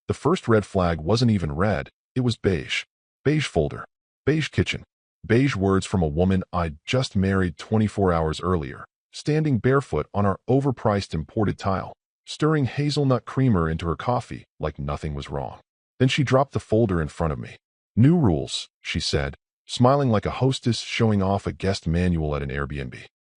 The first red flag wasn't even red, it was beige. Beige folder. Beige kitchen. Beige words from a woman I'd just married 24 hours earlier, standing barefoot on our overpriced imported tile, stirring hazelnut creamer into her coffee like nothing was wrong. Then she dropped the folder in front of me. New rules, she said, smiling like a hostess showing off a guest manual at an Airbnb.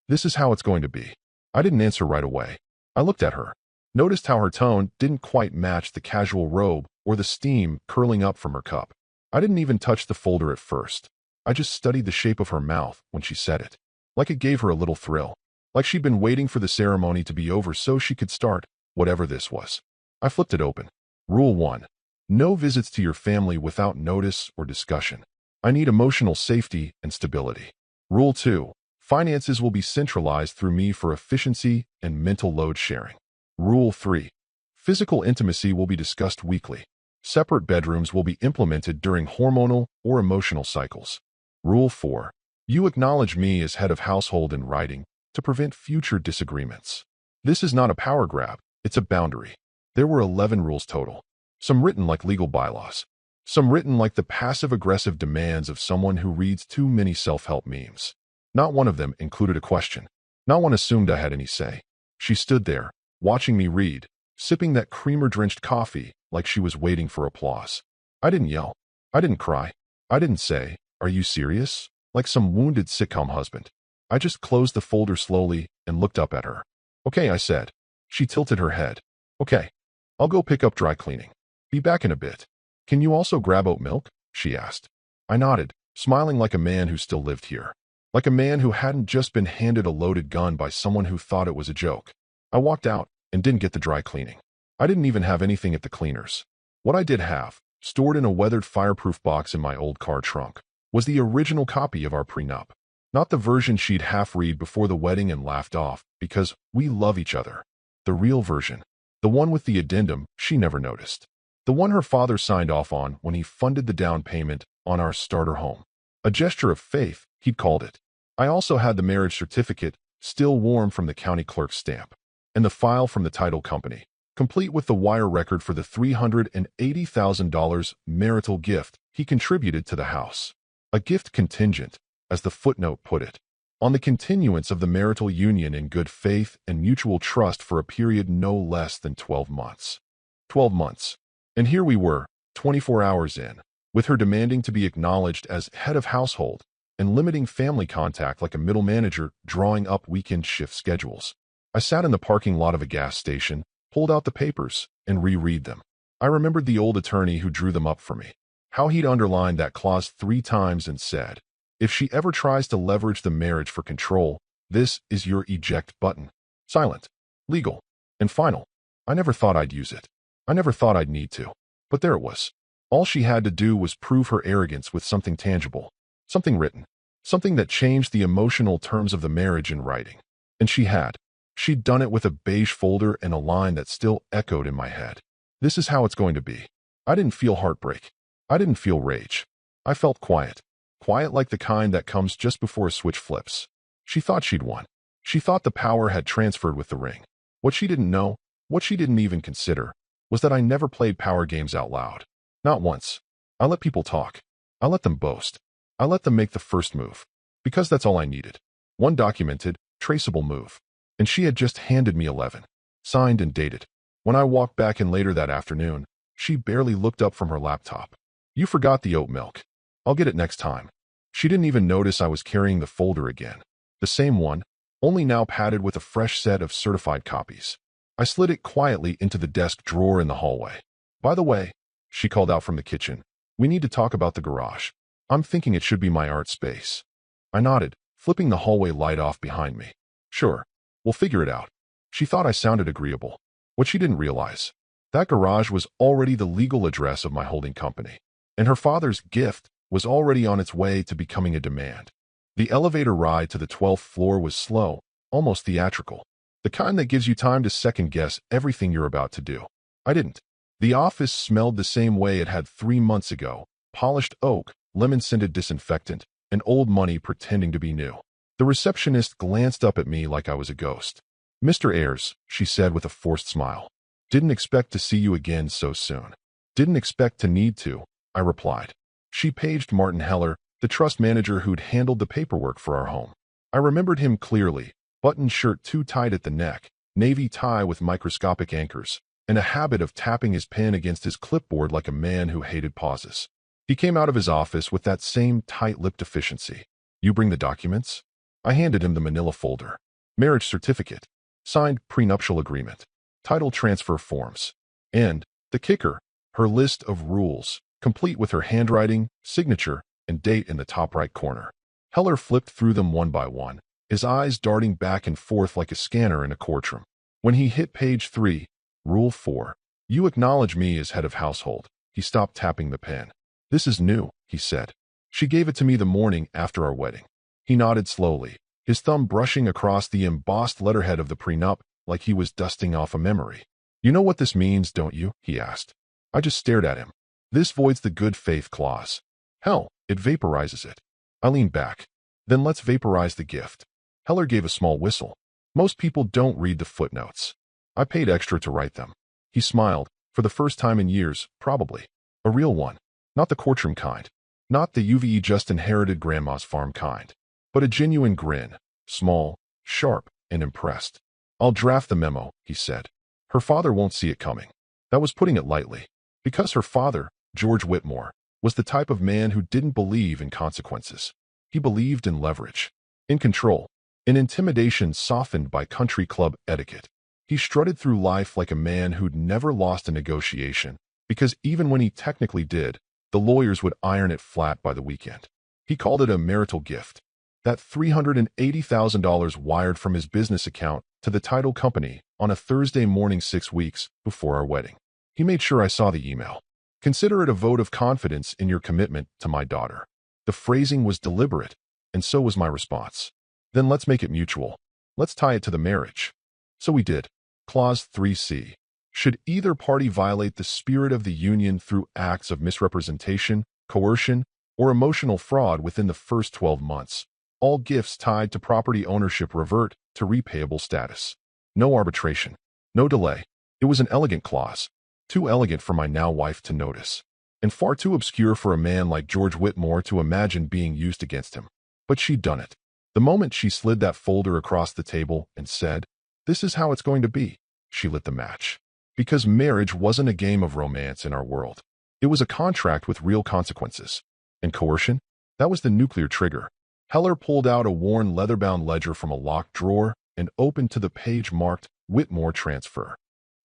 This is how it's going to be. I didn't answer right away. I looked at her, noticed how her tone didn't quite match the casual robe or the steam curling up from her cup. I didn't even touch the folder at first. I just studied the shape of her mouth when she said it, like it gave her a little thrill, like she'd been waiting for the ceremony to be over so she could start whatever this was. I flipped it open. Rule 1. No visits to your family without notice or discussion. I need emotional safety and stability. Rule 2. Finances will be centralized through me for efficiency and mental load sharing. Rule 3. Physical intimacy will be discussed weekly. Separate bedrooms will be implemented during hormonal or emotional cycles. Rule 4. You acknowledge me as head of household in writing to prevent future disagreements. This is not a power grab, it's a boundary. There were 11 rules total. Some written like legal bylaws. Some written like the passive-aggressive demands of someone who reads too many self-help memes. Not one of them included a question. Not one assumed I had any say. She stood there, watching me read, sipping that creamer-drenched coffee like she was waiting for applause. I didn't yell. I didn't cry. I didn't say, "Are you serious?" like some wounded sitcom husband. I just closed the folder slowly and looked up at her. "Okay," I said. She tilted her head. "Okay. I'll go pick up dry cleaning. Be back in a bit. Can you also grab oat milk?" she asked. I nodded, smiling like a man who still lived here. Like a man who hadn't just been handed a loaded gun by someone who thought it was a joke. I walked out and didn't get the dry cleaning. I didn't even have anything at the cleaners. What I did have, stored in a weathered fireproof box in my old car trunk, was the original copy of our prenup. Not the version she'd half-read before the wedding and laughed off because we love each other. The real version. The one with the addendum she never noticed. The one her father signed off on when he funded the down payment on our starter home. A gesture of faith, he'd called it. I also had the marriage certificate, still warm from the county clerk's stamp, and the file from the title company, complete with the wire record for the $380,000 marital gift he contributed to the house. A gift contingent, as the footnote put it, on the continuance of the marital union in good faith and mutual trust for a period no less than 12 months. 12 months. And here we were, 24 hours in, with her demanding to be acknowledged as head of household and limiting family contact like a middle manager drawing up weekend shift schedules. I sat in the parking lot of a gas station, pulled out the papers, and reread them. I remembered the old attorney who drew them up for me, how he'd underlined that clause 3 times and said, "If she ever tries to leverage the marriage for control, this is your eject button. Silent, legal, and final." I never thought I'd use it. I never thought I'd need to. But there it was. All she had to do was prove her arrogance with something tangible, something written, something that changed the emotional terms of the marriage in writing. And she had. She'd done it with a beige folder and a line that still echoed in my head. This is how it's going to be. I didn't feel heartbreak. I didn't feel rage. I felt quiet. Quiet like the kind that comes just before a switch flips. She thought she'd won. She thought the power had transferred with the ring. What she didn't know, what she didn't even consider, was that I never played power games out loud. Not once. I let people talk. I let them boast. I let them make the first move. Because that's all I needed. One documented, traceable move. And she had just handed me 11. Signed and dated. When I walked back in later that afternoon, she barely looked up from her laptop. "You forgot the oat milk. I'll get it next time." She didn't even notice I was carrying the folder again. The same one, only now padded with a fresh set of certified copies. I slid it quietly into the desk drawer in the hallway. "By the way," she called out from the kitchen, "we need to talk about the garage. I'm thinking it should be my art space." I nodded, flipping the hallway light off behind me. "Sure, we'll figure it out." She thought I sounded agreeable. What she didn't realize, that garage was already the legal address of my holding company, and her father's gift was already on its way to becoming a demand. The elevator ride to the 12th floor was slow, almost theatrical. The kind that gives you time to second-guess everything you're about to do. I didn't. The office smelled the same way it had 3 months ago. Polished oak, lemon-scented disinfectant, and old money pretending to be new. The receptionist glanced up at me like I was a ghost. "Mr. Ayers," she said with a forced smile. "Didn't expect to see you again so soon." Didn't expect to need to, I replied. She paged Martin Heller, the trust manager who'd handled the paperwork for our home. I remembered him clearly, buttoned shirt too tight at the neck, navy tie with microscopic anchors, and a habit of tapping his pen against his clipboard like a man who hated pauses. He came out of his office with that same tight-lipped efficiency. You bring the documents? I handed him the manila folder. Marriage certificate, signed prenuptial agreement, title transfer forms, and, the kicker, her list of rules, complete with her handwriting, signature, and date in the top right corner. Heller flipped through them one by one, his eyes darting back and forth like a scanner in a courtroom. When he hit page 3, Rule 4, you acknowledge me as head of household, he stopped tapping the pen. This is new, he said. She gave it to me the morning after our wedding. He nodded slowly, his thumb brushing across the embossed letterhead of the prenup like he was dusting off a memory. You know what this means, don't you? He asked. I just stared at him. This voids the good faith clause. Hell, it vaporizes it. I leaned back. Then let's vaporize the gift. Heller gave a small whistle. Most people don't read the footnotes. I paid extra to write them. He smiled, for the first time in years, probably. A real one. Not the courtroom kind. Not the UVE just inherited grandma's farm kind. But a genuine grin. Small, sharp, and impressed. I'll draft the memo, he said. Her father won't see it coming. That was putting it lightly. Because her father, George Whitmore, was the type of man who didn't believe in consequences. He believed in leverage, in control, in intimidation softened by country club etiquette. He strutted through life like a man who'd never lost a negotiation, because even when he technically did, the lawyers would iron it flat by the weekend. He called it a marital gift. That $380,000 wired from his business account to the title company on a Thursday morning 6 weeks before our wedding. He made sure I saw the email. Consider it a vote of confidence in your commitment to my daughter. The phrasing was deliberate, and so was my response. Then let's make it mutual. Let's tie it to the marriage. So we did. Clause 3C. Should either party violate the spirit of the union through acts of misrepresentation, coercion, or emotional fraud within the first 12 months, all gifts tied to property ownership revert to repayable status. No arbitration. No delay. It was an elegant clause. Too elegant for my now wife to notice, and far too obscure for a man like George Whitmore to imagine being used against him. But she'd done it. The moment she slid that folder across the table and said, "This is how it's going to be," she lit the match. Because marriage wasn't a game of romance in our world. It was a contract with real consequences. And coercion? That was the nuclear trigger. Heller pulled out a worn leather-bound ledger from a locked drawer and opened to the page marked Whitmore Transfer.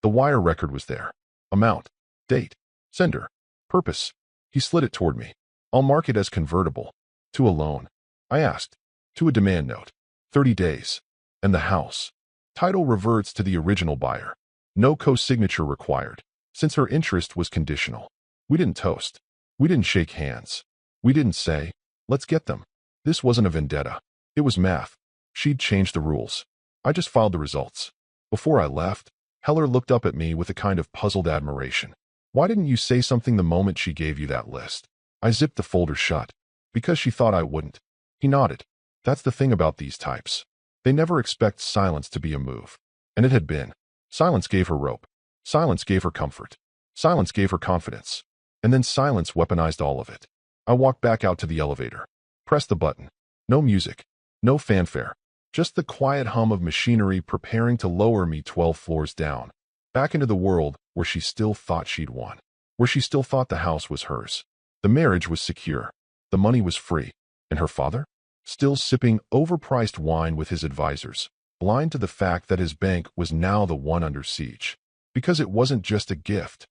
The wire record was there. Amount, date, sender, purpose. He slid it toward me. I'll mark it as convertible. To a loan. I asked. To a demand note. 30 days. And the house. Title reverts to the original buyer. No co-signature required, since her interest was conditional. We didn't toast. We didn't shake hands. We didn't say, let's get them. This wasn't a vendetta. It was math. She'd changed the rules. I just filed the results. Before I left, Heller looked up at me with a kind of puzzled admiration. Why didn't you say something the moment she gave you that list? I zipped the folder shut. Because she thought I wouldn't. He nodded. That's the thing about these types. They never expect silence to be a move. And it had been. Silence gave her rope. Silence gave her comfort. Silence gave her confidence. And then silence weaponized all of it. I walked back out to the elevator. Pressed the button. No music. No fanfare. Just the quiet hum of machinery preparing to lower me 12 floors down. Back into the world where she still thought she'd won. Where she still thought the house was hers. The marriage was secure. The money was free. And her father? Still sipping overpriced wine with his advisors. Blind to the fact that his bank was now the one under siege. Because it wasn't just a gift.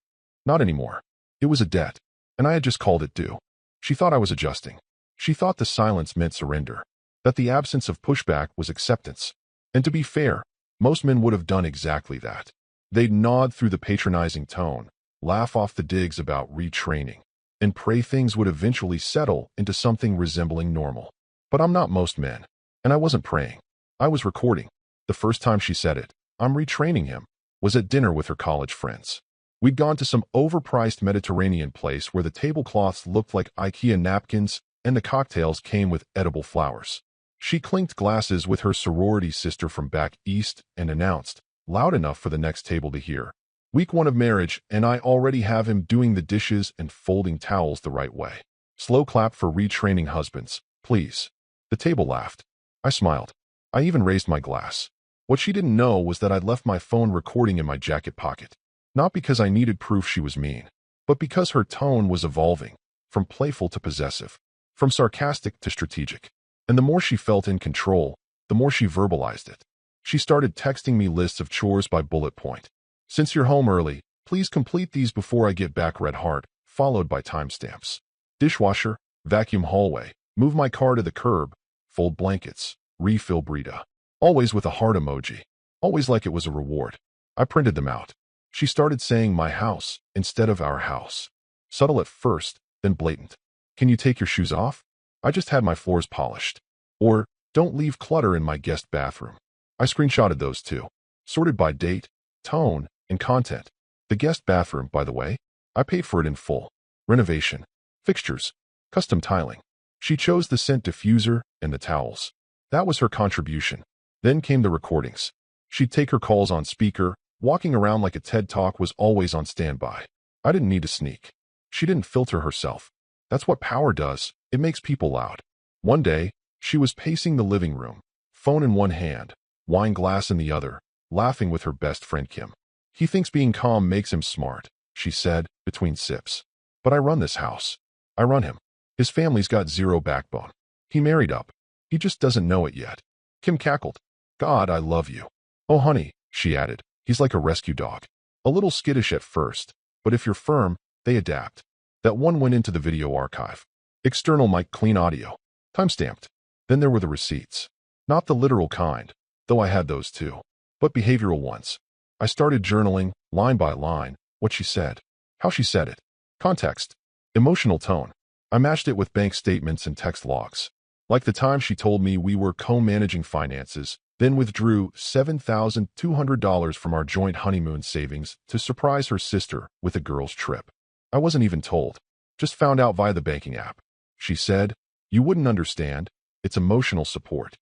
Not anymore. It was a debt. And I had just called it due. She thought I was adjusting. She thought the silence meant surrender. That the absence of pushback was acceptance. And to be fair, most men would have done exactly that. They'd nod through the patronizing tone, laugh off the digs about retraining, and pray things would eventually settle into something resembling normal. But I'm not most men. And I wasn't praying. I was recording. The first time she said it, "I'm retraining him," was at dinner with her college friends. We'd gone to some overpriced Mediterranean place where the tablecloths looked like IKEA napkins and the cocktails came with edible flowers. She clinked glasses with her sorority sister from back east and announced, loud enough for the next table to hear, Week 1 of marriage, and I already have him doing the dishes and folding towels the right way. Slow clap for retraining husbands, please. The table laughed. I smiled. I even raised my glass. What she didn't know was that I'd left my phone recording in my jacket pocket. Not because I needed proof she was mean, but because her tone was evolving, from playful to possessive, from sarcastic to strategic. And the more she felt in control, the more she verbalized it. She started texting me lists of chores by bullet point. Since you're home early, please complete these before I get back, red heart, followed by timestamps. Dishwasher, vacuum hallway, move my car to the curb, fold blankets, refill Brita. Always with a heart emoji. Always like it was a reward. I printed them out. She started saying my house instead of our house. Subtle at first, then blatant. Can you take your shoes off? I just had my floors polished. Or, don't leave clutter in my guest bathroom. I screenshotted those too. Sorted by date, tone, and content. The guest bathroom, by the way, I paid for it in full. Renovation. Fixtures. Custom tiling. She chose the scent diffuser and the towels. That was her contribution. Then came the recordings. She'd take her calls on speaker, walking around like a TED Talk was always on standby. I didn't need to sneak. She didn't filter herself. That's what power does. It makes people loud. One day, she was pacing the living room, phone in one hand, wine glass in the other, laughing with her best friend Kim. He thinks being calm makes him smart, she said, between sips. But I run this house. I run him. His family's got zero backbone. He married up. He just doesn't know it yet. Kim cackled. God, I love you. Oh, honey, she added. He's like a rescue dog. A little skittish at first, but if you're firm, they adapt. That one went into the video archive. External mic, clean audio. Timestamped. Then there were the receipts. Not the literal kind, though I had those too, but behavioral ones. I started journaling, line by line, what she said, how she said it, context, emotional tone. I matched it with bank statements and text logs. Like the time she told me we were co-managing finances, then withdrew $7,200 from our joint honeymoon savings to surprise her sister with a girls' trip. I wasn't even told. Just found out via the banking app. She said, you wouldn't understand. It's emotional support.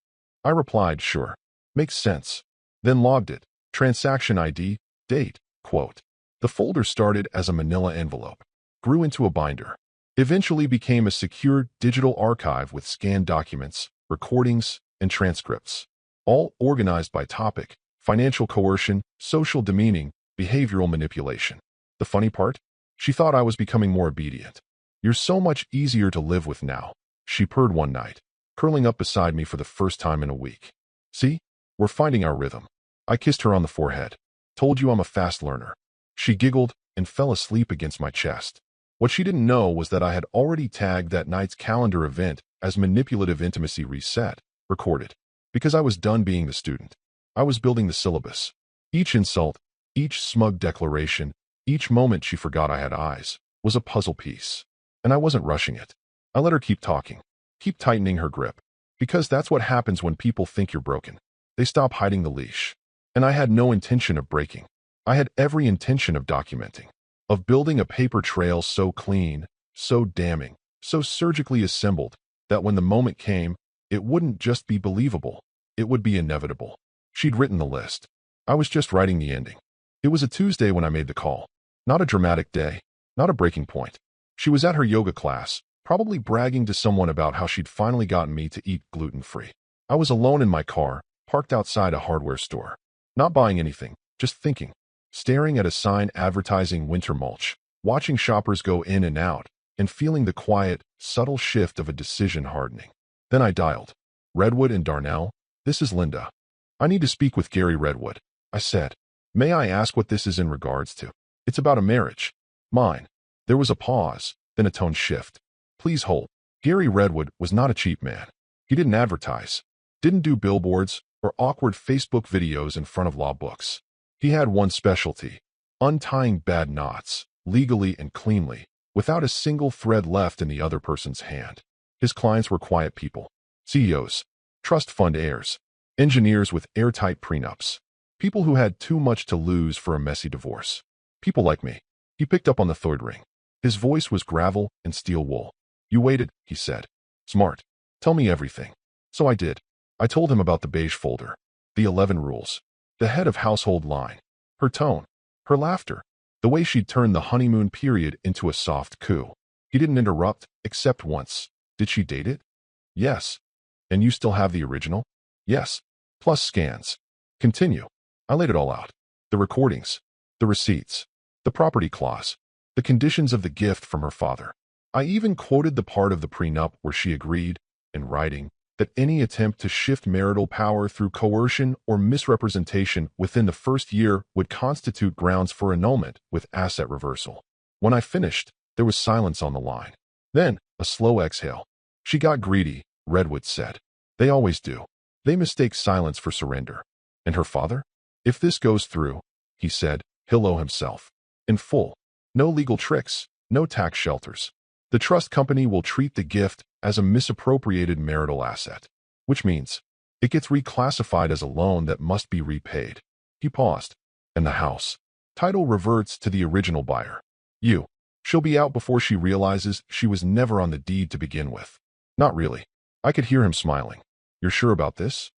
I replied, sure. Makes sense. Then logged it. Transaction ID, date, quote. The folder started as a manila envelope, grew into a binder, eventually became a secure digital archive with scanned documents, recordings, and transcripts, all organized by topic: financial coercion, social demeaning, behavioral manipulation. The funny part? She thought I was becoming more obedient. You're so much easier to live with now, she purred one night, curling up beside me for the first time in a week. See? We're finding our rhythm. I kissed her on the forehead. Told you I'm a fast learner. She giggled and fell asleep against my chest. What she didn't know was that I had already tagged that night's calendar event as manipulative intimacy reset, recorded. Because I was done being the student. I was building the syllabus. Each insult, each smug declaration, each moment she forgot I had eyes, was a puzzle piece. And I wasn't rushing it. I let her keep talking, keep tightening her grip. Because that's what happens when people think you're broken. They stop hiding the leash. And I had no intention of breaking. I had every intention of documenting, of building a paper trail so clean, so damning, so surgically assembled, that when the moment came, it wouldn't just be believable, it would be inevitable. She'd written the list. I was just writing the ending. It was a Tuesday when I made the call. Not a dramatic day, not a breaking point. She was at her yoga class, probably bragging to someone about how she'd finally gotten me to eat gluten-free. I was alone in my car, parked outside a hardware store. Not buying anything, just thinking. Staring at a sign advertising winter mulch, watching shoppers go in and out, and feeling the quiet, subtle shift of a decision hardening. Then I dialed. Redwood and Darnell, this is Linda. I need to speak with Gary Redwood, I said. May I ask what this is in regards to? It's about a marriage. Mine. There was a pause, then a tone shift. Please hold. Gary Redwood was not a cheap man. He didn't advertise, didn't do billboards or awkward Facebook videos in front of law books. He had one specialty: untying bad knots, legally and cleanly, without a single thread left in the other person's hand. His clients were quiet people, CEOs, trust fund heirs, engineers with airtight prenups, people who had too much to lose for a messy divorce. People like me. He picked up on the third ring. His voice was gravel and steel wool. You waited, he said. Smart. Tell me everything. So I did. I told him about the beige folder, the 11 rules, the head of household line, her tone, Her laughter. The way she'd turned the honeymoon period into a soft coup. He didn't interrupt, except once. Did she date it? Yes. And you still have the original? Yes. Plus scans. Continue. I laid it all out. The recordings. The receipts. The property clause. The conditions of the gift from her father. I even quoted the part of the prenup where she agreed, in writing, that any attempt to shift marital power through coercion or misrepresentation within the first year would constitute grounds for annulment with asset reversal. When I finished, there was silence on the line. Then, a slow exhale. She got greedy, Redwood said. They always do. They mistake silence for surrender. And her father? If this goes through, he said, he'll owe himself. In full. No legal tricks, no tax shelters. The trust company will treat the gift as a misappropriated marital asset, which means it gets reclassified as a loan that must be repaid. He paused. And the house. Title reverts to the original buyer. She'll be out before she realizes she was never on the deed to begin with. Not really. I could hear him smiling. You're sure about this?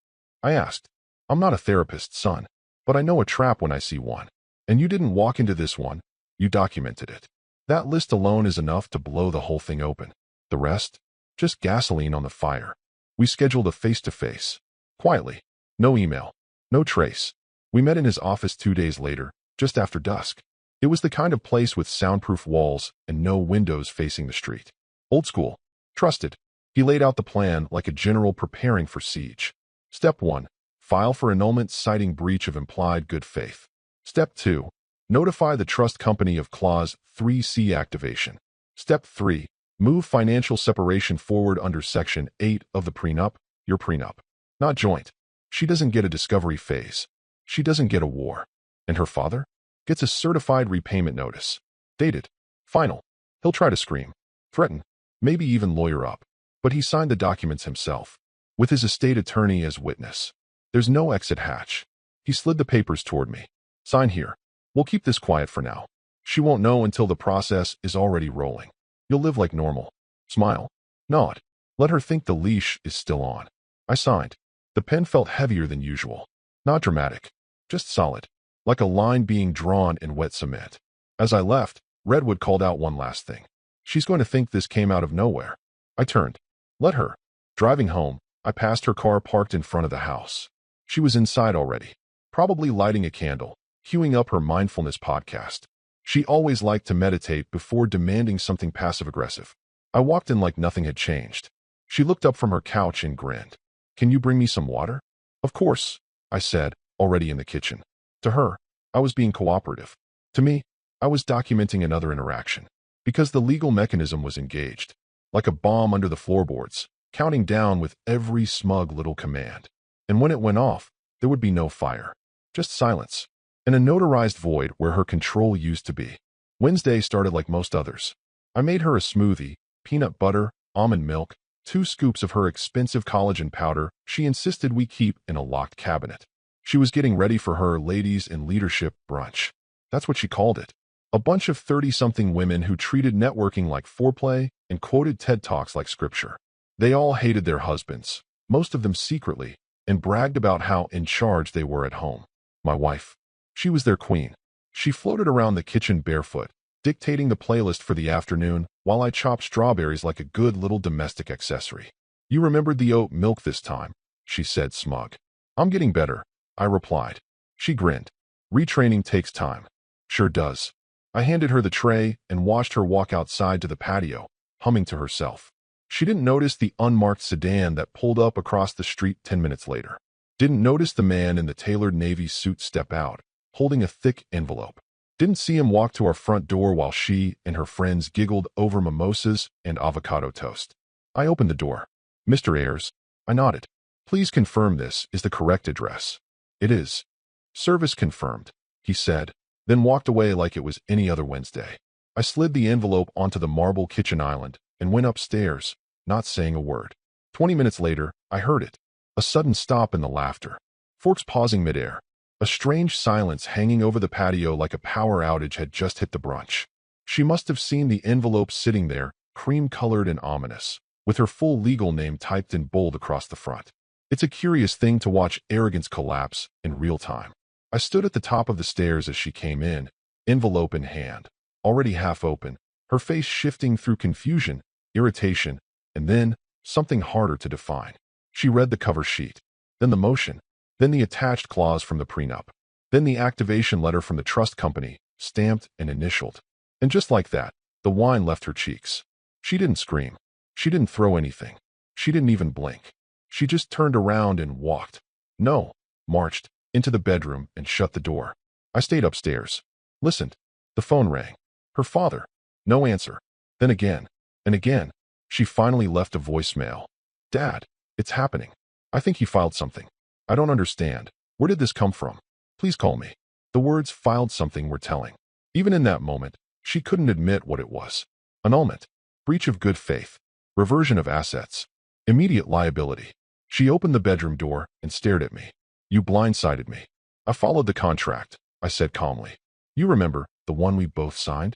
I asked. I'm not a therapist, son, but I know a trap when I see one. And you didn't walk into this one. You documented it. That list alone is enough to blow the whole thing open. The rest? Just gasoline on the fire. We scheduled a face-to-face. Quietly. No email. No trace. We met in his office 2 days later, just after dusk. It was the kind of place with soundproof walls and no windows facing the street. Old school. Trusted. He laid out the plan like a general preparing for siege. Step 1. File for annulment citing breach of implied good faith. Step 2. Notify the trust company of Clause 3C activation. Step 3. Move financial separation forward under Section 8 of the prenup, your prenup. Not joint. She doesn't get a discovery phase. She doesn't get a war. And her father? Gets a certified repayment notice. Dated. Final. He'll try to scream. Threaten. Maybe even lawyer up. But he signed the documents himself, with his estate attorney as witness. There's no exit hatch. He slid the papers toward me. Sign here. We'll keep this quiet for now. She won't know until the process is already rolling. You'll live like normal. Smile. Nod. Let her think the leash is still on. I signed. The pen felt heavier than usual. Not dramatic. Just solid. Like a line being drawn in wet cement. As I left, Redwood called out one last thing. She's going to think this came out of nowhere. I turned. Let her. Driving home, I passed her car parked in front of the house. She was inside already, probably lighting a candle, queuing up her mindfulness podcast. She always liked to meditate before demanding something passive-aggressive. I walked in like nothing had changed. She looked up from her couch and grinned. Can you bring me some water? Of course, I said, already in the kitchen. To her, I was being cooperative. To me, I was documenting another interaction. Because the legal mechanism was engaged. Like a bomb under the floorboards, counting down with every smug little command. And when it went off, there would be no fire. Just silence. And a notarized void where her control used to be. Wednesday started like most others. I made her a smoothie, peanut butter, almond milk, 2 scoops of her expensive collagen powder she insisted we keep in a locked cabinet. She was getting ready for her ladies in leadership brunch. That's what she called it. A bunch of 30-something women who treated networking like foreplay and quoted TED Talks like scripture. They all hated their husbands, most of them secretly, and bragged about how in charge they were at home. My wife. She was their queen. She floated around the kitchen barefoot, dictating the playlist for the afternoon while I chopped strawberries like a good little domestic accessory. You remembered the oat milk this time, she said smug. I'm getting better, I replied. She grinned. Retraining takes time. Sure does. I handed her the tray and watched her walk outside to the patio, humming to herself. She didn't notice the unmarked sedan that pulled up across the street 10 minutes later. Didn't notice the man in the tailored navy suit step out, holding a thick envelope. Didn't see him walk to our front door while she and her friends giggled over mimosas and avocado toast. I opened the door. Mr. Ayers, I nodded. Please confirm this is the correct address. It is. Service confirmed, he said, then walked away like it was any other Wednesday. I slid the envelope onto the marble kitchen island and went upstairs, not saying a word. 20 minutes later, I heard it. A sudden stop in the laughter. Forks pausing midair. A strange silence hanging over the patio like a power outage had just hit the brunch. She must have seen the envelope sitting there, cream-colored and ominous, with her full legal name typed in bold across the front. It's a curious thing to watch arrogance collapse in real time. I stood at the top of the stairs as she came in, envelope in hand, already half open, her face shifting through confusion, irritation, and then something harder to define. She read the cover sheet, then the motion, then the attached clause from the prenup, then the activation letter from the trust company, stamped and initialed. And just like that, the wine left her cheeks. She didn't scream. She didn't throw anything. She didn't even blink. She just turned around and walked. No, marched into the bedroom and shut the door. I stayed upstairs. Listened. The phone rang. Her father. No answer. Then again. And again. She finally left a voicemail. Dad, it's happening. I think he filed something. I don't understand. Where did this come from? Please call me. The words filed something were telling. Even in that moment, she couldn't admit what it was. Annulment. Breach of good faith. Reversion of assets. Immediate liability. She opened the bedroom door and stared at me. You blindsided me. I followed the contract, I said calmly. You remember, the one we both signed?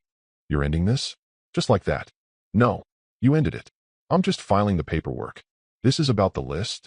You're ending this? Just like that. No, you ended it. I'm just filing the paperwork. This is about the list?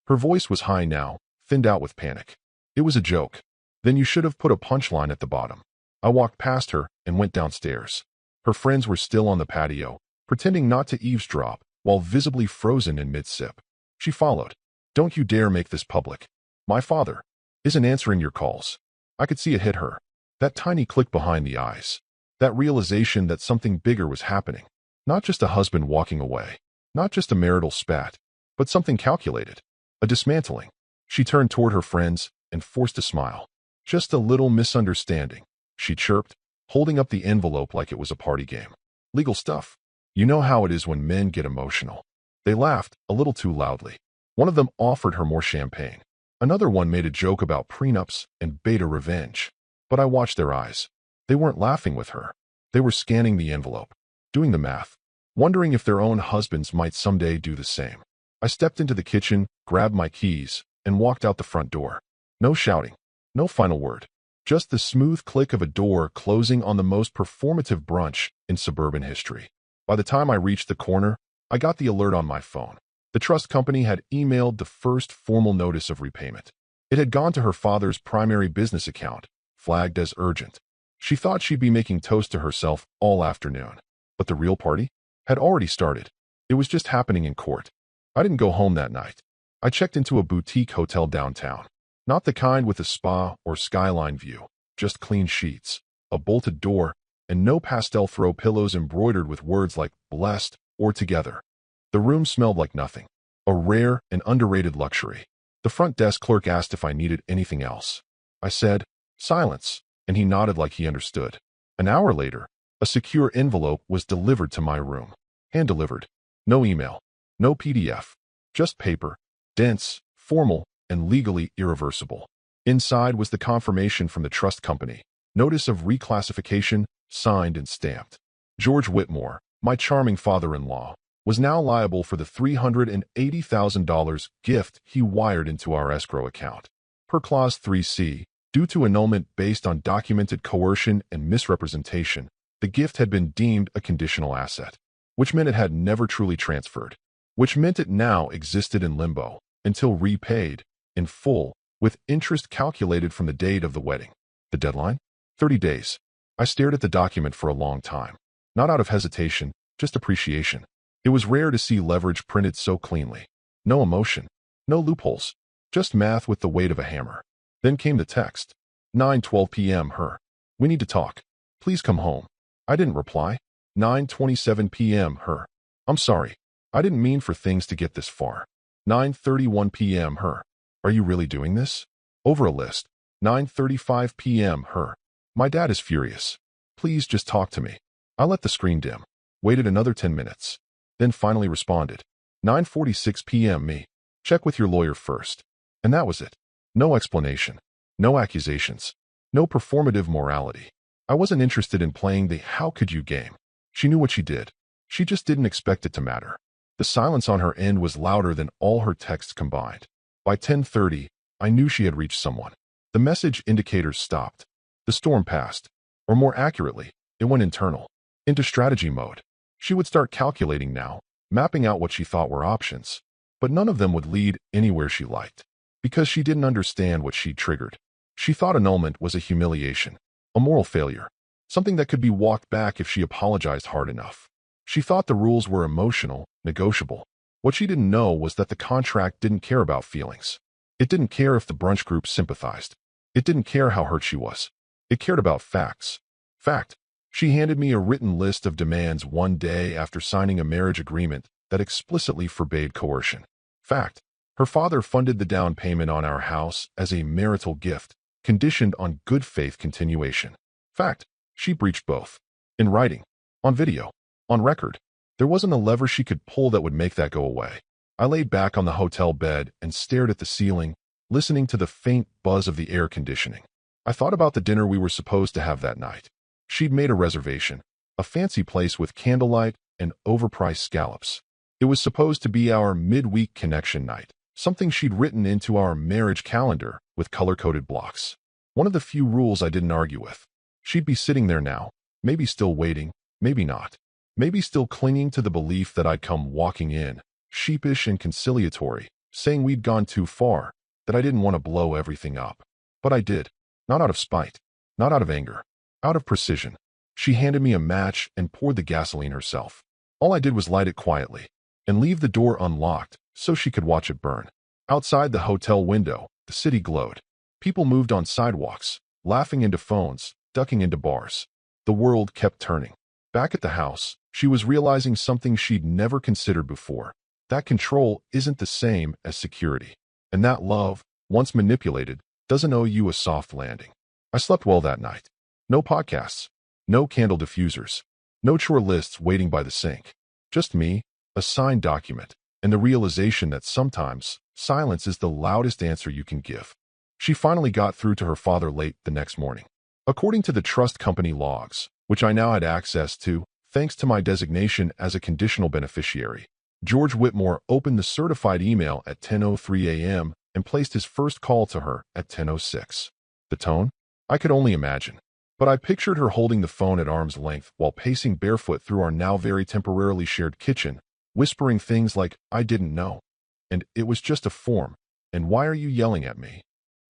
Her voice was high now, thinned out with panic. It was a joke. Then you should have put a punchline at the bottom. I walked past her and went downstairs. Her friends were still on the patio, pretending not to eavesdrop, while visibly frozen in mid-sip. She followed. Don't you dare make this public. My father isn't answering your calls. I could see it hit her. That tiny click behind the eyes. That realization that something bigger was happening. Not just a husband walking away. Not just a marital spat. But something calculated. A dismantling. She turned toward her friends and forced a smile. Just a little misunderstanding, she chirped, holding up the envelope like it was a party game. Legal stuff. You know how it is when men get emotional. They laughed, a little too loudly. One of them offered her more champagne. Another one made a joke about prenups and beta revenge. But I watched their eyes. They weren't laughing with her. They were scanning the envelope, doing the math, wondering if their own husbands might someday do the same. I stepped into the kitchen, grabbed my keys, and walked out the front door. No shouting. No final word. Just the smooth click of a door closing on the most performative brunch in suburban history. By the time I reached the corner, I got the alert on my phone. The trust company had emailed the first formal notice of repayment. It had gone to her father's primary business account, flagged as urgent. She thought she'd be making toast to herself all afternoon. But the real party had already started. It was just happening in court. I didn't go home that night. I checked into a boutique hotel downtown. Not the kind with a spa or skyline view, just clean sheets, a bolted door, and no pastel throw pillows embroidered with words like blessed or together. The room smelled like nothing, a rare and underrated luxury. The front desk clerk asked if I needed anything else. I said, silence, and he nodded like he understood. An hour later, a secure envelope was delivered to my room. Hand-delivered. No email. No PDF. Just paper. Dense, formal, and legally irreversible. Inside was the confirmation from the trust company. Notice of reclassification, signed and stamped. George Whitmore, my charming father-in-law, was now liable for the $380,000 gift he wired into our escrow account. Per Clause 3C, due to annulment based on documented coercion and misrepresentation, the gift had been deemed a conditional asset, which meant it had never truly transferred, which meant it now existed in limbo until repaid in full, with interest calculated from the date of the wedding. The deadline? 30 days. I stared at the document for a long time. Not out of hesitation, just appreciation. It was rare to see leverage printed so cleanly. No emotion. No loopholes. Just math with the weight of a hammer. Then came the text. 9:12 p.m. Her. We need to talk. Please come home. I didn't reply. 9:27 p.m. Her. I'm sorry. I didn't mean for things to get this far. 9:31 p.m. Her. Are you really doing this? Over a list. 9:35 p.m. Her. My dad is furious. Please just talk to me. I let the screen dim. Waited another 10 minutes. Then finally responded. 9:46 p.m. Me. Check with your lawyer first. And that was it. No explanation. No accusations. No performative morality. I wasn't interested in playing the how could you game. She knew what she did. She just didn't expect it to matter. The silence on her end was louder than all her texts combined. By 10:30, I knew she had reached someone. The message indicators stopped. The storm passed. Or more accurately, it went internal. Into strategy mode. She would start calculating now, mapping out what she thought were options. But none of them would lead anywhere she liked. Because she didn't understand what she triggered. She thought annulment was a humiliation, a moral failure, something that could be walked back if she apologized hard enough. She thought the rules were emotional, negotiable. What she didn't know was that the contract didn't care about feelings. It didn't care if the brunch group sympathized. It didn't care how hurt she was. It cared about facts. Fact. She handed me a written list of demands one day after signing a marriage agreement that explicitly forbade coercion. Fact. Her father funded the down payment on our house as a marital gift, conditioned on good faith continuation. Fact. She breached both. In writing, on video, on record. There wasn't a lever she could pull that would make that go away. I laid back on the hotel bed and stared at the ceiling, listening to the faint buzz of the air conditioning. I thought about the dinner we were supposed to have that night. She'd made a reservation, a fancy place with candlelight and overpriced scallops. It was supposed to be our midweek connection night, something she'd written into our marriage calendar with color-coded blocks. One of the few rules I didn't argue with. She'd be sitting there now, maybe still waiting, maybe not. Maybe still clinging to the belief that I'd come walking in, sheepish and conciliatory, saying we'd gone too far, that I didn't want to blow everything up. But I did. Not out of spite. Not out of anger. Out of precision. She handed me a match and poured the gasoline herself. All I did was light it quietly and leave the door unlocked so she could watch it burn. Outside the hotel window, the city glowed. People moved on sidewalks, laughing into phones, ducking into bars. The world kept turning. Back at the house, she was realizing something she'd never considered before. That control isn't the same as security. And that love, once manipulated, doesn't owe you a soft landing. I slept well that night. No podcasts. No candle diffusers. No chore lists waiting by the sink. Just me, a signed document, and the realization that sometimes silence is the loudest answer you can give. She finally got through to her father late the next morning. According to the trust company logs, which I now had access to, thanks to my designation as a conditional beneficiary, George Whitmore opened the certified email at 10:03 a.m. and placed his first call to her at 10:06. The tone? I could only imagine. But I pictured her holding the phone at arm's length while pacing barefoot through our now very temporarily shared kitchen, whispering things like, "I didn't know," and "It was just a form," and "Why are you yelling at me?"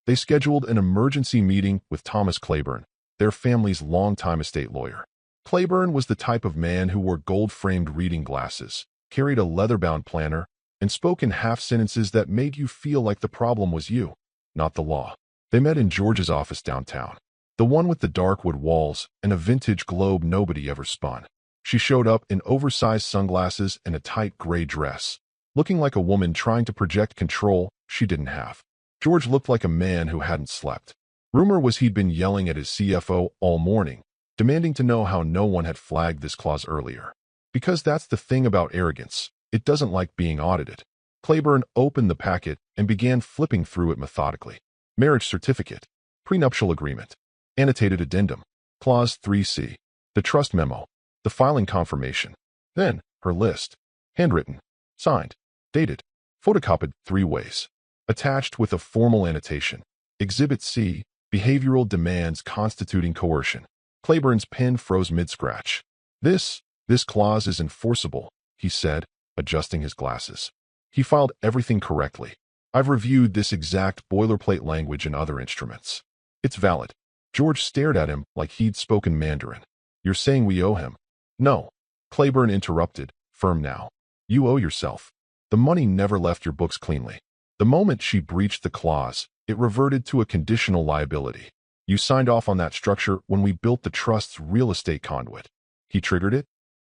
They scheduled an emergency meeting with Thomas Claiborne, their family's longtime estate lawyer. Claiborne was the type of man who wore gold-framed reading glasses, carried a leather-bound planner, and spoke in half-sentences that made you feel like the problem was you, not the law. They met in George's office downtown, the one with the dark wood walls and a vintage globe nobody ever spun. She showed up in oversized sunglasses and a tight gray dress, looking like a woman trying to project control she didn't have. George looked like a man who hadn't slept. Rumor was he'd been yelling at his CFO all morning, demanding to know how no one had flagged this clause earlier. Because that's the thing about arrogance, it doesn't like being audited. Claiborne opened the packet and began flipping through it methodically. Marriage certificate, prenuptial agreement, annotated addendum, clause 3C, the trust memo, the filing confirmation. Then, her list, handwritten, signed, dated, photocopied 3 ways, attached with a formal annotation. Exhibit C, behavioral demands constituting coercion. Claiborne's pen froze mid-scratch. This clause is enforceable, he said, adjusting his glasses. He filed everything correctly. I've reviewed this exact boilerplate language in other instruments. It's valid. George stared at him like he'd spoken Mandarin. You're saying we owe him? No. Claiborne interrupted, firm now. You owe yourself. The money never left your books cleanly. The moment she breached the clause, it reverted to a conditional liability. You signed off on that structure when we built the trust's real estate conduit. He triggered it?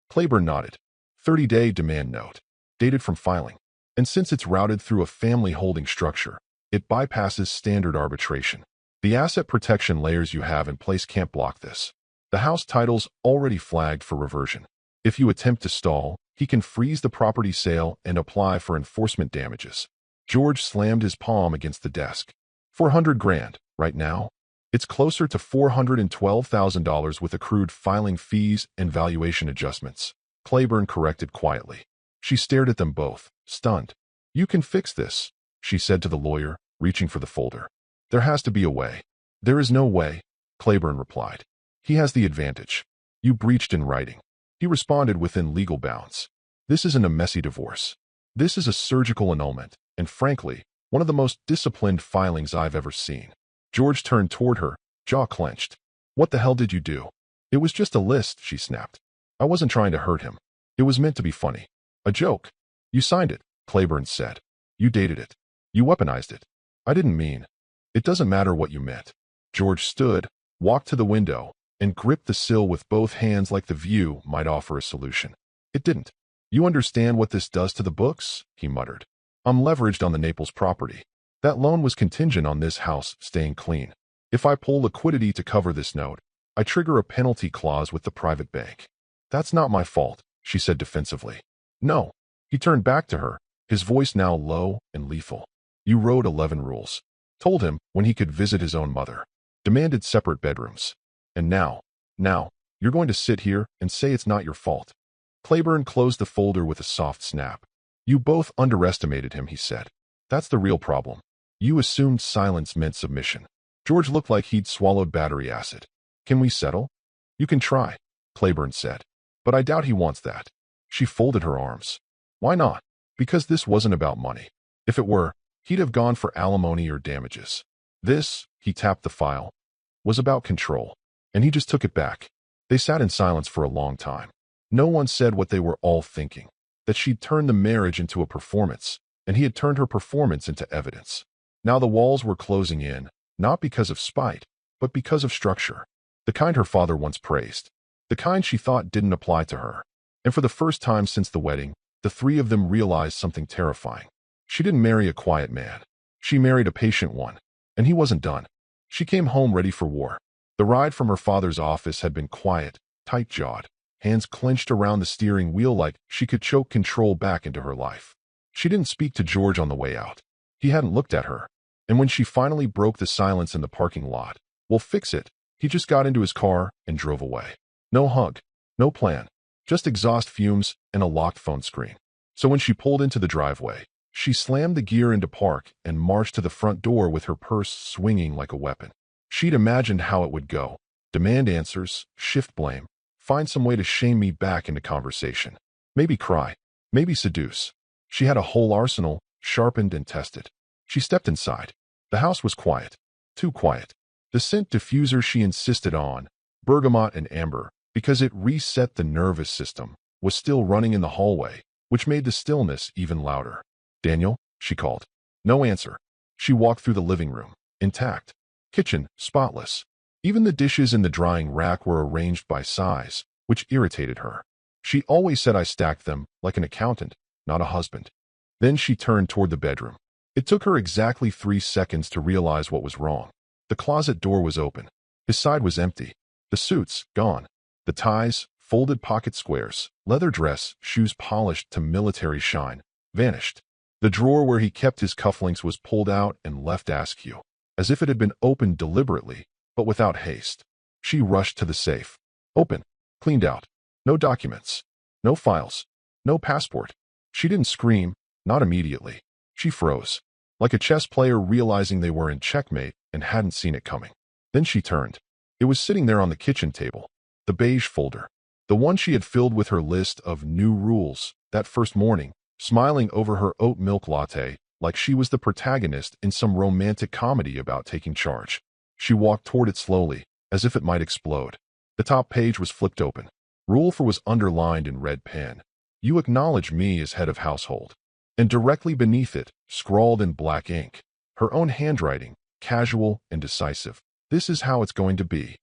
Claiborne nodded. 30-day demand note, dated from filing. And since it's routed through a family holding structure, it bypasses standard arbitration. The asset protection layers you have in place can't block this. The house title's already flagged for reversion. If you attempt to stall, he can freeze the property sale and apply for enforcement damages. George slammed his palm against the desk. $400,000, right now? It's closer to $412,000 with accrued filing fees and valuation adjustments. Claiborne corrected quietly. She stared at them both, stunned. You can fix this, she said to the lawyer, reaching for the folder. There has to be a way. There is no way, Claiborne replied. He has the advantage. You breached in writing. He responded within legal bounds. This isn't a messy divorce. This is a surgical annulment, and frankly, one of the most disciplined filings I've ever seen. George turned toward her, jaw clenched. What the hell did you do? It was just a list, she snapped. I wasn't trying to hurt him. It was meant to be funny. A joke. You signed it, Claiborne said. You dated it. You weaponized it. I didn't mean. It doesn't matter what you meant. George stood, walked to the window, and gripped the sill with both hands like the view might offer a solution. It didn't. You understand what this does to the books? He muttered. I'm leveraged on the Naples property. That loan was contingent on this house staying clean. If I pull liquidity to cover this note, I trigger a penalty clause with the private bank. That's not my fault, she said defensively. No. He turned back to her, his voice now low and lethal. You wrote 11 rules. Told him when he could visit his own mother. Demanded separate bedrooms. And now, you're going to sit here and say it's not your fault. Claiborne closed the folder with a soft snap. You both underestimated him, he said. That's the real problem. You assumed silence meant submission. George looked like he'd swallowed battery acid. Can we settle? You can try, Claiborne said. But I doubt he wants that. She folded her arms. Why not? Because this wasn't about money. If it were, he'd have gone for alimony or damages. This, he tapped the file, was about control. And he just took it back. They sat in silence for a long time. No one said what they were all thinking. That she'd turned the marriage into a performance, and he had turned her performance into evidence. Now the walls were closing in, not because of spite, but because of structure. The kind her father once praised. The kind she thought didn't apply to her. And for the first time since the wedding, the three of them realized something terrifying. She didn't marry a quiet man. She married a patient one. And he wasn't done. She came home ready for war. The ride from her father's office had been quiet, tight-jawed, hands clenched around the steering wheel like she could choke control back into her life. She didn't speak to George on the way out. He hadn't looked at her. And when she finally broke the silence in the parking lot, "We'll fix it," he just got into his car and drove away. No hug, no plan, just exhaust fumes and a locked phone screen. So when she pulled into the driveway, she slammed the gear into park and marched to the front door with her purse swinging like a weapon. She'd imagined how it would go. Demand answers, shift blame, find some way to shame me back into conversation. Maybe cry, maybe seduce. She had a whole arsenal, sharpened and tested. She stepped inside. The house was quiet. Too quiet. The scent diffuser she insisted on, bergamot and amber, because it reset the nervous system, was still running in the hallway, which made the stillness even louder. Daniel, she called. No answer. She walked through the living room, intact. Kitchen, spotless. Even the dishes in the drying rack were arranged by size, which irritated her. She always said I stacked them like an accountant, not a husband. Then she turned toward the bedroom. It took her exactly 3 seconds to realize what was wrong. The closet door was open. His side was empty. The suits, gone. The ties, folded pocket squares, leather dress, shoes polished to military shine, vanished. The drawer where he kept his cufflinks was pulled out and left askew, as if it had been opened deliberately, but without haste. She rushed to the safe. Open. Cleaned out. No documents. No files. No passport. She didn't scream, not immediately. She froze, like a chess player realizing they were in checkmate and hadn't seen it coming. Then she turned. It was sitting there on the kitchen table, the beige folder, the one she had filled with her list of new rules that first morning, smiling over her oat milk latte like she was the protagonist in some romantic comedy about taking charge. She walked toward it slowly, as if it might explode. The top page was flipped open. Rule 4 was underlined in red pen. You acknowledge me as head of household. And directly beneath it, scrawled in black ink, her own handwriting, casual and decisive. This is how it's going to be.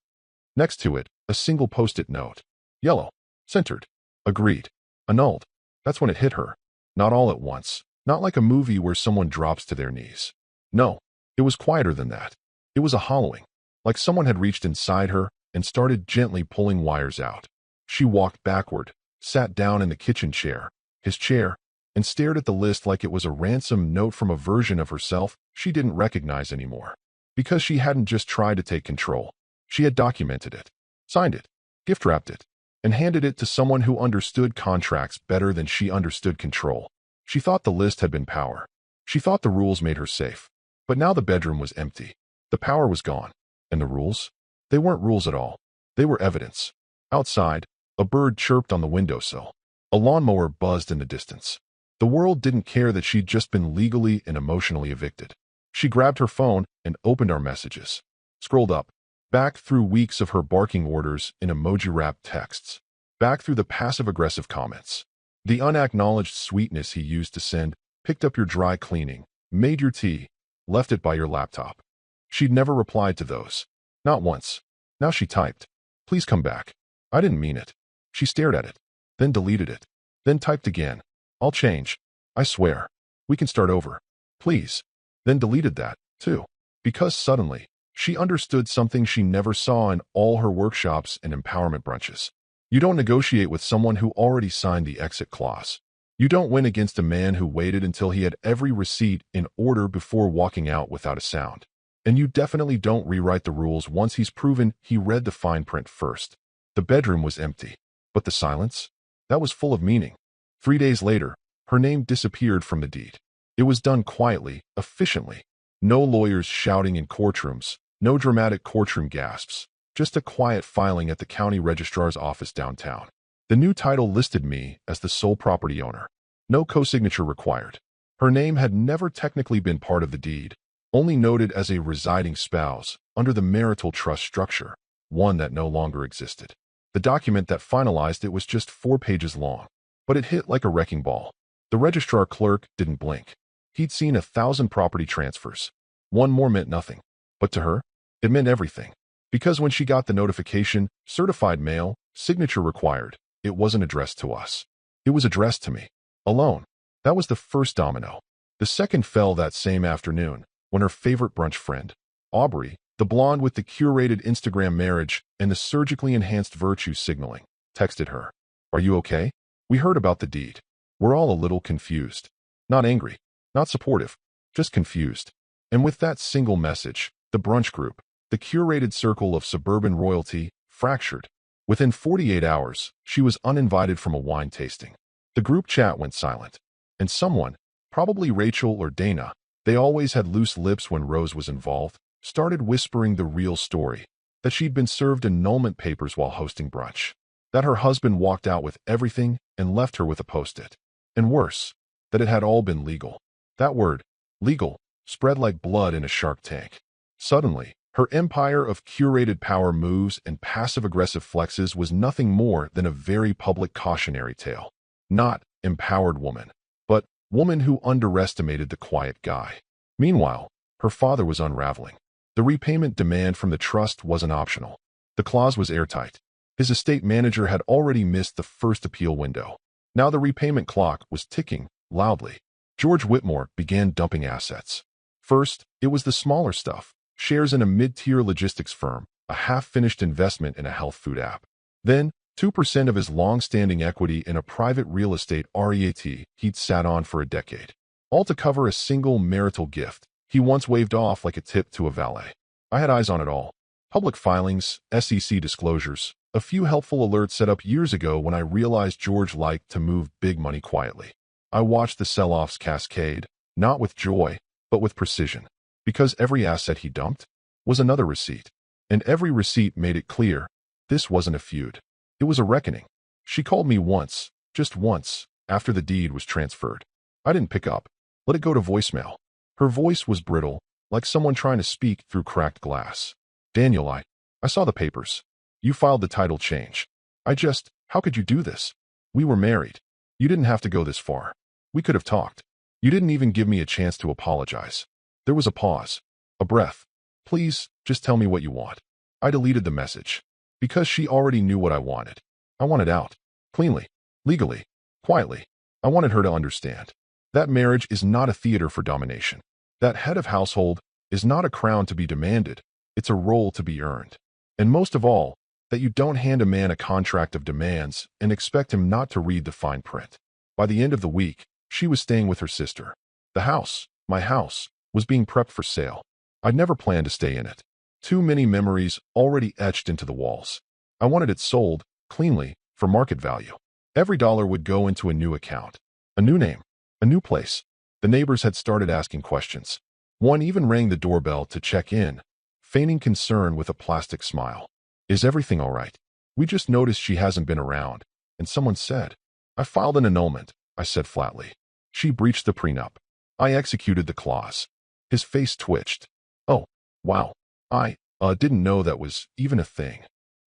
Next to it, a single post-it note. Yellow. Centered. Agreed. Annulled. That's when it hit her. Not all at once. Not like a movie where someone drops to their knees. No, it was quieter than that. It was a hollowing, like someone had reached inside her and started gently pulling wires out. She walked backward, sat down in the kitchen chair, his chair, and stared at the list like it was a ransom note from a version of herself she didn't recognize anymore. Because she hadn't just tried to take control. She had documented it, signed it, gift-wrapped it, and handed it to someone who understood contracts better than she understood control. She thought the list had been power. She thought the rules made her safe. But now the bedroom was empty. The power was gone. And the rules? They weren't rules at all. They were evidence. Outside, a bird chirped on the windowsill. A lawnmower buzzed in the distance. The world didn't care that she'd just been legally and emotionally evicted. She grabbed her phone and opened our messages. Scrolled up, back through weeks of her barking orders in emoji-wrapped texts, back through the passive-aggressive comments, the unacknowledged sweetness he used to send, picked up your dry cleaning, made your tea, left it by your laptop. She'd never replied to those. Not once. Now she typed, "Please come back. I didn't mean it." She stared at it, then deleted it, then typed again, "I'll change. I swear. We can start over. Please." Then deleted that, too. Because suddenly, she understood something she never saw in all her workshops and empowerment brunches. You don't negotiate with someone who already signed the exit clause. You don't win against a man who waited until he had every receipt in order before walking out without a sound. And you definitely don't rewrite the rules once he's proven he read the fine print first. The bedroom was empty, but the silence? That was full of meaning. 3 days later, her name disappeared from the deed. It was done quietly, efficiently. No lawyers shouting in courtrooms, no dramatic courtroom gasps, just a quiet filing at the county registrar's office downtown. The new title listed me as the sole property owner. No co-signature required. Her name had never technically been part of the deed, only noted as a residing spouse under the marital trust structure, one that no longer existed. The document that finalized it was just 4 pages long, but it hit like a wrecking ball. The registrar clerk didn't blink. He'd seen 1,000 property transfers. One more meant nothing. But to her, it meant everything. Because when she got the notification, certified mail, signature required, it wasn't addressed to us. It was addressed to me. Alone. That was the first domino. The second fell that same afternoon, when her favorite brunch friend, Aubrey, the blonde with the curated Instagram marriage and the surgically enhanced virtue signaling, texted her. "Are you okay? We heard about the deed. We're all a little confused." Not angry, not supportive, just confused. And with that single message, the brunch group, the curated circle of suburban royalty, fractured. Within 48 hours, she was uninvited from a wine tasting. The group chat went silent. And someone, probably Rachel or Dana, they always had loose lips when Rose was involved, started whispering the real story, that she'd been served annulment papers while hosting brunch, that her husband walked out with everything and left her with a post-it. And worse, that it had all been legal. That word, legal, spread like blood in a shark tank. Suddenly, her empire of curated power moves and passive-aggressive flexes was nothing more than a very public cautionary tale. Not empowered woman, but woman who underestimated the quiet guy. Meanwhile, her father was unraveling. The repayment demand from the trust wasn't optional. The clause was airtight. His estate manager had already missed the first appeal window. Now the repayment clock was ticking loudly. George Whitmore began dumping assets. First, it was the smaller stuff. Shares in a mid-tier logistics firm, a half-finished investment in a health food app. Then, 2% of his long-standing equity in a private real estate REIT he'd sat on for a decade. All to cover a single marital gift he once waved off like a tip to a valet. I had eyes on it all. Public filings, SEC disclosures, a few helpful alerts set up years ago when I realized George liked to move big money quietly. I watched the sell-offs cascade, not with joy, but with precision. Because every asset he dumped was another receipt. And every receipt made it clear, this wasn't a feud. It was a reckoning. She called me once, just once, after the deed was transferred. I didn't pick up. Let it go to voicemail. Her voice was brittle, like someone trying to speak through cracked glass. "Daniel, I saw the papers. You filed the title change. How could you do this? We were married. You didn't have to go this far. We could have talked. You didn't even give me a chance to apologize." There was a pause, a breath. "Please, just tell me what you want." I deleted the message. Because she already knew what I wanted. I wanted out. Cleanly. Legally. Quietly. I wanted her to understand. That marriage is not a theater for domination. That head of household is not a crown to be demanded. It's a role to be earned. And most of all, that you don't hand a man a contract of demands and expect him not to read the fine print. By the end of the week, she was staying with her sister. The house, my house, was being prepped for sale. I'd never planned to stay in it. Too many memories already etched into the walls. I wanted it sold, cleanly, for market value. Every dollar would go into a new account. A new name. A new place. The neighbors had started asking questions. One even rang the doorbell to check in, feigning concern with a plastic smile. "Is everything all right? We just noticed she hasn't been around." And someone said, "I filed an annulment," I said flatly. "She breached the prenup. I executed the clause." His face twitched. "Oh, Wow. I didn't know that was even a thing.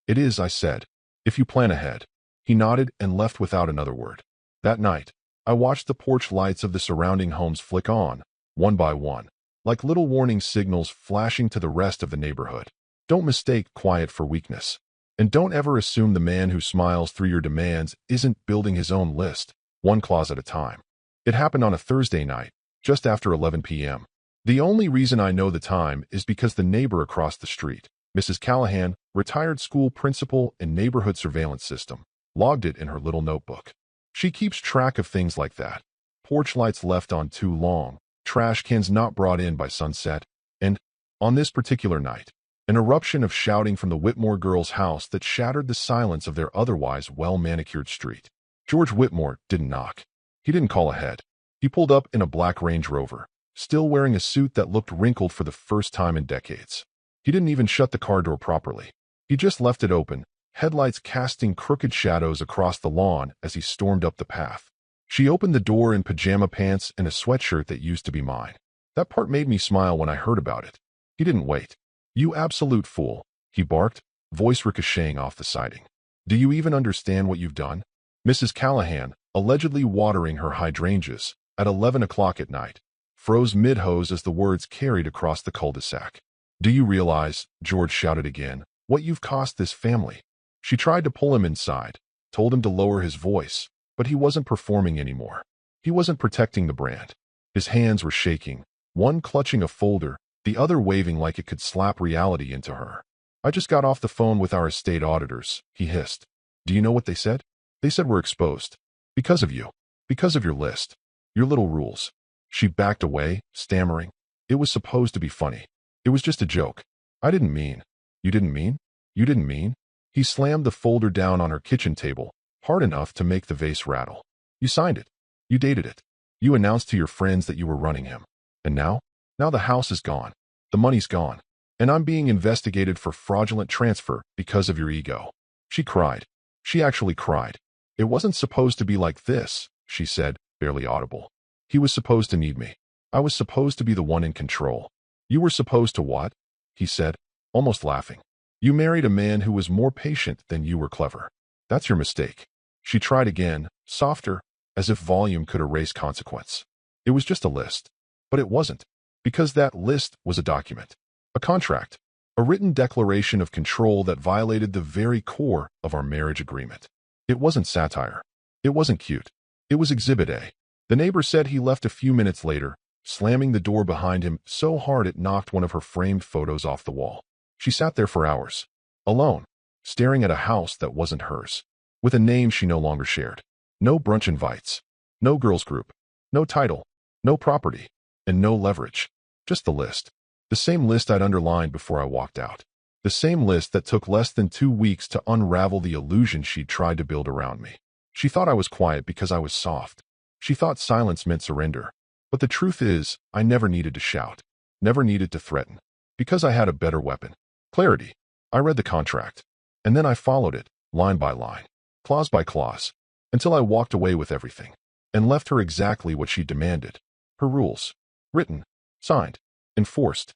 It is, I said. If you plan ahead. He nodded and left without another word. That night, I watched the porch lights of the surrounding homes flick on, one by one, like little warning signals flashing to the rest of the neighborhood. Don't mistake quiet for weakness. And don't ever assume the man who smiles through your demands isn't building his own list, one clause at a time. It happened on a Thursday night, just after 11 p.m. The only reason I know the time is because the neighbor across the street, Mrs. Callahan, retired school principal and neighborhood surveillance system, logged it in her little notebook. She keeps track of things like that. Porch lights left on too long, trash cans not brought in by sunset, and, on this particular night, an eruption of shouting from the Whitmore girls' house that shattered the silence of their otherwise well-manicured street. George Whitmore didn't knock. He didn't call ahead. He pulled up in a black Range Rover, still wearing a suit that looked wrinkled for the first time in decades. He didn't even shut the car door properly. He just left it open, headlights casting crooked shadows across the lawn as he stormed up the path. She opened the door in pajama pants and a sweatshirt that used to be mine. That part made me smile when I heard about it. He didn't wait. You absolute fool, he barked, voice ricocheting off the siding. Do you even understand what you've done? Mrs. Callahan, allegedly watering her hydrangeas, at 11 o'clock at night, froze mid-hose as the words carried across the cul-de-sac. Do you realize, George shouted again, what you've cost this family? She tried to pull him inside, told him to lower his voice, but he wasn't performing anymore. He wasn't protecting the brand. His hands were shaking, one clutching a folder, the other waving like it could slap reality into her. I just got off the phone with our estate auditors, he hissed. Do you know what they said? They said we're exposed. Because of you. Because of your list. Your little rules. She backed away, stammering. It was supposed to be funny. It was just a joke. I didn't mean. You didn't mean? You didn't mean? He slammed the folder down on her kitchen table, hard enough to make the vase rattle. You signed it. You dated it. You announced to your friends that you were running him. And now? Now the house is gone. The money's gone. And I'm being investigated for fraudulent transfer because of your ego. She cried. She actually cried. It wasn't supposed to be like this, she said, barely audible. He was supposed to need me. I was supposed to be the one in control. You were supposed to what? He said, almost laughing. You married a man who was more patient than you were clever. That's your mistake. She tried again, softer, as if volume could erase consequence. It was just a list. But it wasn't, because that list was a document. A contract. A written declaration of control that violated the very core of our marriage agreement. It wasn't satire. It wasn't cute. It was Exhibit A. The neighbor said he left a few minutes later, slamming the door behind him so hard it knocked one of her framed photos off the wall. She sat there for hours, alone, staring at a house that wasn't hers, with a name she no longer shared. No brunch invites. No girls group. No title. No property. And no leverage. Just the list. The same list I'd underlined before I walked out. The same list that took less than 2 weeks to unravel the illusion she'd tried to build around me. She thought I was quiet because I was soft. She thought silence meant surrender. But the truth is, I never needed to shout. Never needed to threaten. Because I had a better weapon. Clarity. I read the contract. And then I followed it, line by line, clause by clause, until I walked away with everything. And left her exactly what she demanded. Her rules. Written. Signed. Enforced.